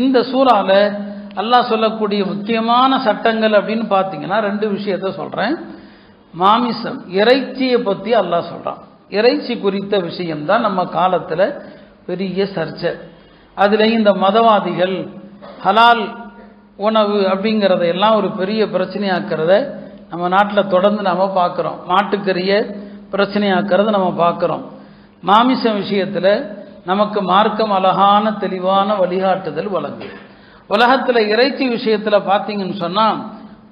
இந்த சூறால அல்லாஹ் சொல்லக்கூடிய முக்கியமான சட்டங்கள் அப்படின்னு பார்த்தீங்கன்னா ரெண்டு விஷயத்த சொல்கிறேன். மாமிசம், இறைச்சியை பற்றி அல்லாஹ் சொல்கிறான். இறைச்சி குறித்த விஷயம்தான் நம்ம காலத்தில் பெரிய சர்ச்சை. அதுலேயும் இந்த மதவாதிகள் ஹலால் உணவு அப்படிங்கிறதையெல்லாம் ஒரு பெரிய பிரச்சனையாக்கிறத நம்ம நாட்டில் தொடர்ந்து நம்ம பார்க்குறோம். மாட்டுக்கறியை பிரச்சனையாக்கிறத நம்ம பார்க்குறோம். மாமிச விஷயத்தில் நமக்கு மார்க்கம் அழகான தெளிவான வழிகாட்டுதல் வழங்குது. உலகத்தில் இறைச்சி விஷயத்தில் பார்த்தீங்கன்னு சொன்னால்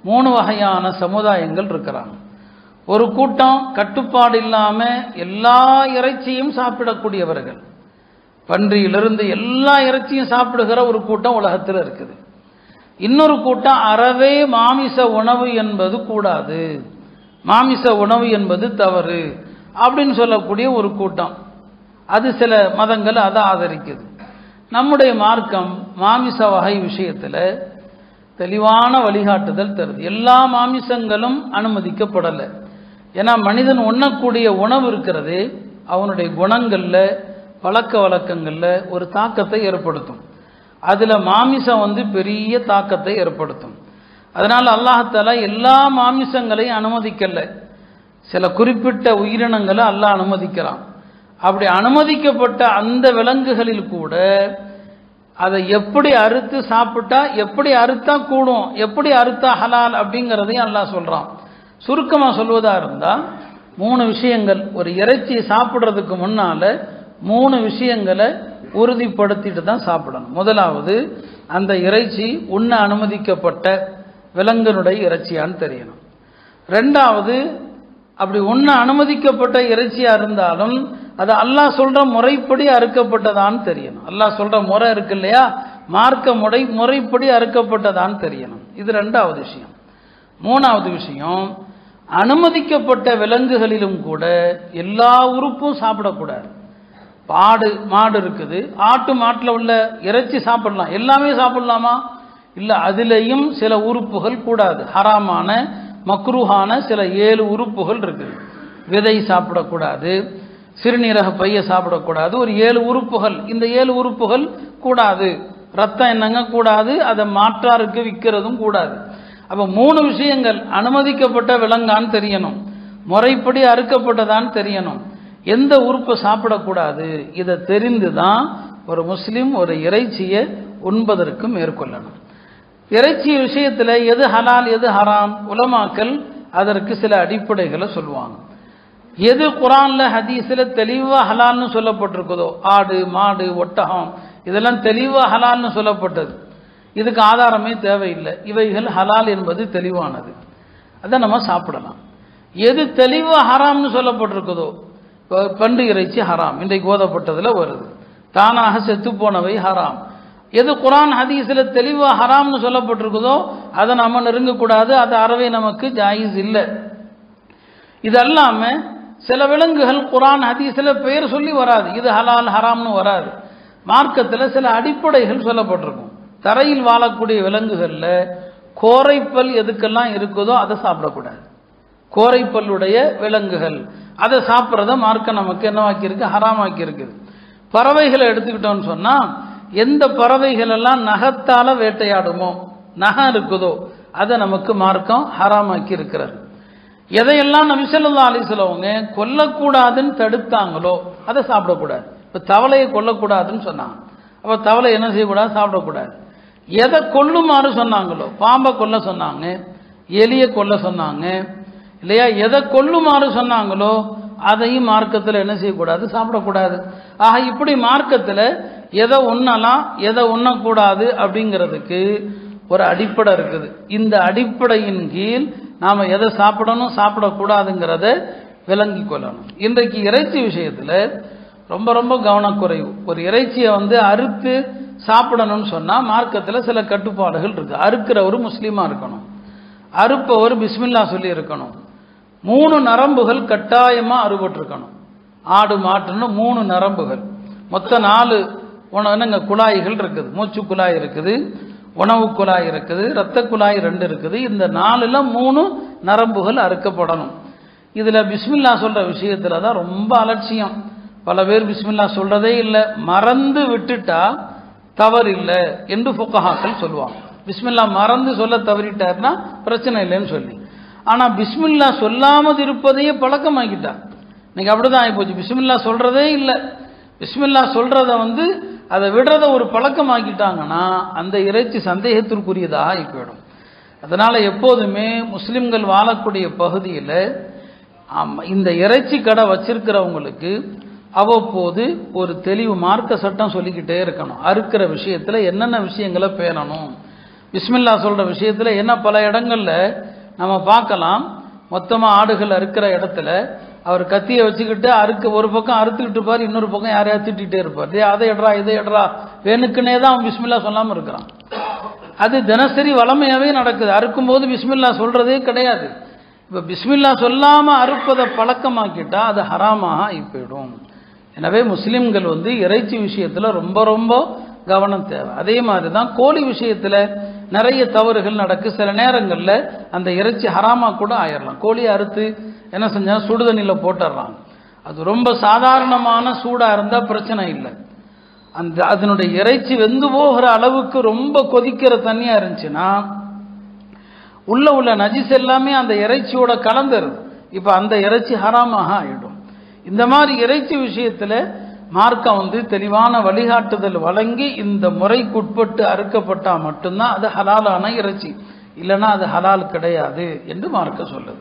3 வகையான சமுதாயங்கள் இருக்கிறாங்க. ஒரு கூட்டம் கட்டுப்பாடு இல்லாமல் எல்லா இறைச்சியும் சாப்பிடக்கூடியவர்கள், பன்றியிலிருந்து எல்லா இறைச்சியும் சாப்பிடுகிற ஒரு கூட்டம் உலகத்தில் இருக்குது. இன்னொரு கூட்டம் அறவே மாமிச உணவு என்பது கூடாது, மாமிச உணவு என்பது தவறு அப்படின்னு சொல்லக்கூடிய ஒரு கூட்டம். அது சில மதங்கள் அதை ஆதரிக்குது. நம்முடைய மார்க்கம் மாமிச வகை விஷயத்தில் தெளிவான வழிகாட்டுதல் தருது. எல்லா மாமிசங்களும் அனுமதிக்கப்படலை. ஏன்னா மனிதன் உண்ணக்கூடிய உணவு இருக்கிறது அவனுடைய குணங்களில் பழக்க வழக்கங்களில் ஒரு தாக்கத்தை ஏற்படுத்தும். அதில் மாமிசம் பெரிய தாக்கத்தை ஏற்படுத்தும். அதனால் அல்லாஹ்தாலா எல்லா மாமிசங்களையும் அனுமதிக்கலை. சில குறிப்பிட்ட உயிரினங்களை அல்லாஹ் அனுமதிக்கிறான். அப்படி அனுமதிக்கப்பட்ட அந்த விலங்குகளில் கூட அதை எப்படி அறுத்து சாப்பிட்டா, எப்படி அறுத்தா கூடும், எப்படி அறுத்தா ஹலால் அப்படிங்கிறதையும் அல்லாஹ் சொல்கிறான். சுருக்கமாக சொல்வதாக இருந்தால் 3 விஷயங்கள். ஒரு இறைச்சி சாப்பிட்றதுக்கு முன்னால் 3 விஷயங்களை உறுதிப்படுத்திட்டு தான் சாப்பிடணும். முதலாவது, அந்த இறைச்சி உண்ண அனுமதிக்கப்பட்ட விலங்கினுடைய இறைச்சியான்னு தெரியணும். ரெண்டாவது, அப்படி உண்ண அனுமதிக்கப்பட்ட இறைச்சியாக இருந்தாலும் அது அல்லாஹ் சொல்கிற முறைப்படி அறுக்கப்பட்டதான்னு தெரியணும். அல்லாஹ் சொல்கிற முறை இருக்கு இல்லையா, மார்க்க முறைப்படி அறுக்கப்பட்டதான்னு தெரியணும். இது ரெண்டாவது விஷயம். மூணாவது விஷயம், அனுமதிக்கப்பட்ட விலங்குகளிலும் கூட எல்லா உறுப்பும் சாப்பிடக்கூடாது. மாடு இருக்குது, ஆட்டு மாட்டில் உள்ள இறைச்சி சாப்பிடலாம், எல்லாமே சாப்பிடலாமா? இல்லை, அதுலேயும் சில உறுப்புகள் கூடாது. ஹராமான மக்ரூஹான சில 7 உறுப்புகள் இருக்குது. விதை சாப்பிடக்கூடாது, சிறுநீரக பைய சாப்பிடக்கூடாது, ஒரு 7 உறுப்புகள். இந்த 7 உறுப்புகள் கூடாது. ரத்தம் என்னங்க கூடாது, அதை மாற்றாருக்கு விற்கிறதும் கூடாது. அப்போ 3 விஷயங்கள். அனுமதிக்கப்பட்ட விலங்கான்னு தெரியணும், முறைப்படி அறுக்கப்பட்டதான்னு தெரியணும், எந்த உறுப்பு சாப்பிடக்கூடாது. இதை தெரிந்து தான் ஒரு முஸ்லீம் ஒரு இறைச்சியை உண்பதற்கு மேற்கொள்ளணும். இறைச்சி விஷயத்தில் எது ஹலால் எது ஹராம், உலமாக்கள் அதற்கு சில அடிப்படைகளை சொல்லுவாங்க. எது குர்ஆன்ல ஹதீஸில் தெளிவாக ஹலால்னு சொல்லப்பட்டிருக்குதோ, ஆடு மாடு ஒட்டகம் இதெல்லாம் தெளிவாக ஹலால்னு சொல்லப்பட்டது, இதுக்கு ஆதாரமே தேவையில்லை, இவைகள் ஹலால் என்பது தெளிவானது, அதை நம்ம சாப்பிடலாம். எது தெளிவாக ஹராம்னு சொல்லப்பட்டிருக்குதோ, பண்டு இறைச்சி ஹராம், இன்றைக்கு ஓதப்பட்டதில் வருது, தானாக செத்து போனவை ஹராம். எது குர்ஆன் ஹதீஸில் தெளிவாக ஹராம்னு சொல்லப்பட்டிருக்குதோ அதை நம்ம நெருங்கக்கூடாது, அது அறவே நமக்கு ஜாயிஸ் இல்லை. இதெல்லாம சில விலங்குகள் குர்ஆன் ஹதீஸில் பெயர் சொல்லி வராது, இது ஹலால் ஹராம்னு வராது. மார்க்கத்தில் சில அடிப்படைகள் சொல்லப்பட்டிருக்கும். தரையில் வாழக்கூடிய விலங்குகளில் கோரைப்பல் எதுக்கெல்லாம் இருக்குதோ அதை சாப்பிடக்கூடாது. கோரைப்பல்லுடைய விலங்குகள் அதை சாப்பிட்றத மார்க்கம் நமக்கு என்னவாக்கியிருக்கு, ஹராமாக்கி இருக்குது. பறவைகளை எடுத்துக்கிட்டோன்னு சொன்னால், எந்த பறவைகள் எல்லாம் நகத்தால் வேட்டையாடுமோ, நகம் இருக்குதோ அதை நமக்கு மார்க்கம் ஹராமாக்கி இருக்கிறது. எதையெல்லாம் நபி ஸல்லல்லாஹு அலைஹி வஸல்லம் கொல்லக்கூடாதுன்னு தடுத்தாங்களோ அதை சாப்பிடக்கூடாது. இப்போ தவளையை கொல்லக்கூடாதுன்னு சொன்னாங்க, அப்போ தவளை என்ன செய்யக்கூடாது, சாப்பிடக்கூடாது. எதை கொல்லுமாறு சொன்னாங்களோ, பாம்பை கொல்ல சொன்னாங்க, எலியை கொல்ல சொன்னாங்க இல்லையா, எதை கொல்லுமாறு சொன்னாங்களோ அதையும் மார்க்கத்தில் என்ன செய்யக்கூடாது, சாப்பிடக்கூடாது. ஆக இப்படி மார்க்கத்தில் எதை உண்ணலாம் எதை உண்ணக்கூடாது அப்படிங்கிறதுக்கு ஒரு அடிப்படை இருக்குது. இந்த அடிப்படையின் கீழ் நாம் எதை சாப்பிடணும் சாப்பிடக்கூடாதுங்கிறத விளங்கி கொள்ளணும். இன்றைக்கு இறைச்சி விஷயத்தில் ரொம்ப ரொம்ப கவனக்குறைவு. ஒரு இறைச்சியை அறுத்து சாப்பிடணும்னு சொன்னால் மார்க்கத்தில் சில கட்டுப்பாடுகள் இருக்குது. அறுக்கிறவர் முஸ்லீமாக இருக்கணும், அறுப்பவர் பிஸ்மில்லா சொல்லி இருக்கணும், 3 நரம்புகள் கட்டாயமாக அறுபட்டிருக்கணும். ஆடு மாட்டுன்னு 3 நரம்புகள், மொத்தம் 4 குழாய்கள் இருக்குது. மூச்சு குழாய் இருக்குது, உணவு குழாய் இருக்குது, இரத்த குழாய் 2 இருக்குது. இந்த 4ல் 3 நரம்புகள் அறுக்கப்படணும். இதில் பிஸ்மில்லா சொல்கிற விஷயத்தில் தான் ரொம்ப அலட்சியம். பல பேர் பிஸ்மில்லா சொல்கிறதே இல்லை, மறந்து விட்டுட்டா தவறில்லை என்று ஃபுகஹாக்கள் சொல்லுவாங்க. பிஸ்மில்லா மறந்து சொல்ல தவறிட்டார்னா பிரச்சனை இல்லைன்னு சொல்லி. ஆனால் பிஸ்மில்லா சொல்லாமல் இருப்பதையே பழக்கமாக்கிட்டார். இன்னைக்கு அப்படிதான் ஆகிப்போச்சு. பிஸ்மில்லா சொல்றதே இல்லை. பிஸ்மில்லா சொல்றத அதை விடுறத ஒரு பழக்கமாக்கிட்டாங்கன்னா அந்த இறைச்சி சந்தேகத்திற்குரியதாக ஆகி போயிடும். அதனால எப்போதுமே முஸ்லிம்கள் வாழக்கூடிய பகுதியில் இந்த இறைச்சி கடை வச்சிருக்கிறவங்களுக்கு அவ்வப்போது ஒரு தெளிவு மார்க்க சட்டம் சொல்லிக்கிட்டே இருக்கணும். அறுக்கிற விஷயத்தில் என்னென்ன விஷயங்களை பேணணும், பிஸ்மில்லா சொல்கிற விஷயத்தில் என்ன. பல இடங்களில் நம்ம பார்க்கலாம், மொத்தமாக ஆடுகள் அறுக்கிற இடத்துல அவர் கத்தியை வச்சுக்கிட்டு ஒரு பக்கம் அறுத்துக்கிட்டு இருப்பார், இன்னொரு பக்கம் யாரையாவது திட்டிகிட்டே இருப்பார். அதை எட்ரா இதை எட்ரா வேணுக்குன்னே தான் அவன் பிஸ்மில்லா சொல்லாமல் இருக்கிறான். அது தினசரி வளமையாகவே நடக்குது. அறுக்கும்போது பிஸ்மில்லா சொல்கிறதே கிடையாது. இப்போ பிஸ்மில்லா சொல்லாமல் அறுப்பதை பழக்கமாக்கிட்டா அது ஹராமாக ஆகி போயிடும். எனவே முஸ்லிம்கள் இறைச்சி விஷயத்தில் ரொம்ப ரொம்ப கவனம் தேவை. அதே மாதிரி தான் கோழி விஷயத்தில் நிறைய தவறுகள் நடக்கு. சில நேரங்களில் அந்த இறைச்சி ஹராமாக கூட ஆயிடலாம். கோழியை அறுத்து என்ன செஞ்சால் சுடுதண்ணியில் போட்டுடுறாங்க. அது ரொம்ப சாதாரணமான சூடாக இருந்தால் பிரச்சனை இல்லை. அதனுடைய இறைச்சி வெந்து போகிற அளவுக்கு ரொம்ப கொதிக்கிற தண்ணியாக இருந்துச்சுன்னா உள்ள நஜிஸ் எல்லாமே அந்த இறைச்சியோட கலந்துருது. இப்போ அந்த இறைச்சி ஹராமாக ஆகிடும். இந்த மாதிரி இறைச்சி விஷயத்தில் மார்க்கம் தெளிவான வழிகாட்டுதல் வழங்கி இந்த முறைக்குட்பட்டு அறுக்கப்பட்டால் மட்டும்தான் அது ஹலாலான இறைச்சி, இல்லைன்னா அது ஹலால் கிடையாது என்று மார்க்கம் சொல்லுது.